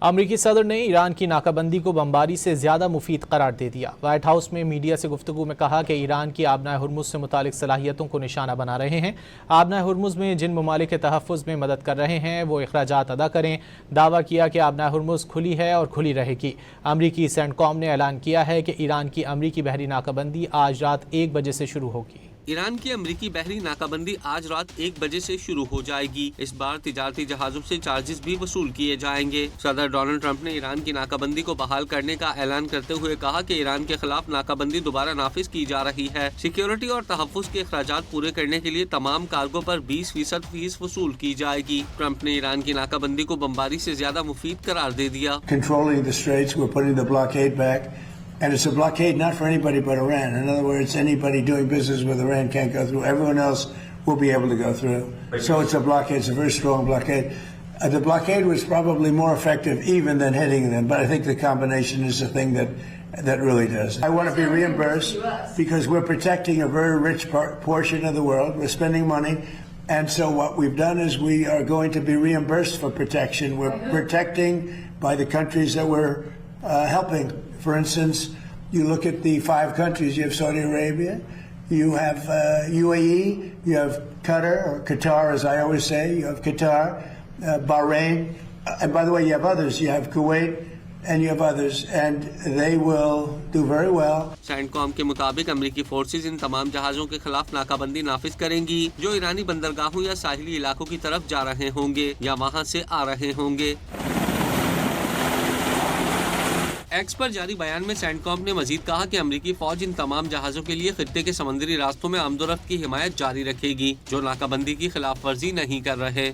अमरीकी सदर ने ईरान की नाकाबंदी को बमबारी से ज़्यादा मुफीद करार दे दिया। व्हाइट हाउस में मीडिया से गुफ्तगू में कहा कि ईरान की आबनाए हुर्मुज से मुतालिक सलाहियतों को निशाना बना रहे हैं। आबनाए हुर्मुज में जिन ममालिक के तहफ़्फ़ुज़ में मदद कर रहे हैं वो अखराजात अदा करें। दावा किया कि आबनाए हुर्मुज खुली है और खुली रहेगी। अमरीकी सेंटकॉम ने ऐलान किया है कि ईरान की अमरीकी बहरी नाकाबंदी आज रात 1 बजे से शुरू होगी। ईरान की अमरीकी बहरी नाकाबंदी आज रात 1 बजे से शुरू हो जाएगी। इस बार तिजारती जहाजों से चार्जेस भी वसूल किए जाएंगे। सदर डोनाल्ड ट्रंप ने ईरान की नाकाबंदी को बहाल करने का ऐलान करते हुए कहा कि ईरान के खिलाफ नाकाबंदी दोबारा नाफिज की जा रही है। सिक्योरिटी और तहफ़्फ़ुज़ के अखराजात पूरे करने के लिए तमाम कार्गो पर 20% फीस वसूल की जाएगी। ट्रंप ने ईरान की नाकाबंदी को बमबारी से ज्यादा मुफीद करार दे दिया। And it's a blockade not for anybody but Iran. In other words, anybody doing business with Iran can't go through. Everyone else will be able to go through. So it's a blockade. It's a very strong blockade. The blockade was probably more effective even than hitting them, but I think the combination is the thing that really does. I want to be reimbursed because we're protecting a very rich portion of the world. We're spending money. And so what we've done is we are going to be reimbursed for protection. We're protecting by the countries that we're helping. For instance, you look at the 5 countries. You have Saudi Arabia, you have UAE, you have Qatar, or Qatar as I always say, you have Qatar, Bahrain, and by the way, you have others. You have Kuwait, and you have others, and they will do very well. CENTCOM के मुताबिक अमरीकी forces in तमाम जहाजों के खिलाफ नाकाबंदी नाफिज करेंगी जो ईरानी बंदरगाहों या साहिली इलाकों की तरफ जा रहे होंगे या वहां से आ रहे होंगे। एक्स पर जारी बयान में सेंटकॉम ने मजीद कहा कि अमरीकी फौज इन तमाम जहाजों के लिए खित्ते के समुद्री रास्तों में आमदोरफ्त की हिमायत जारी रखेगी जो नाकाबंदी की खिलाफ वर्जी नहीं कर रहे।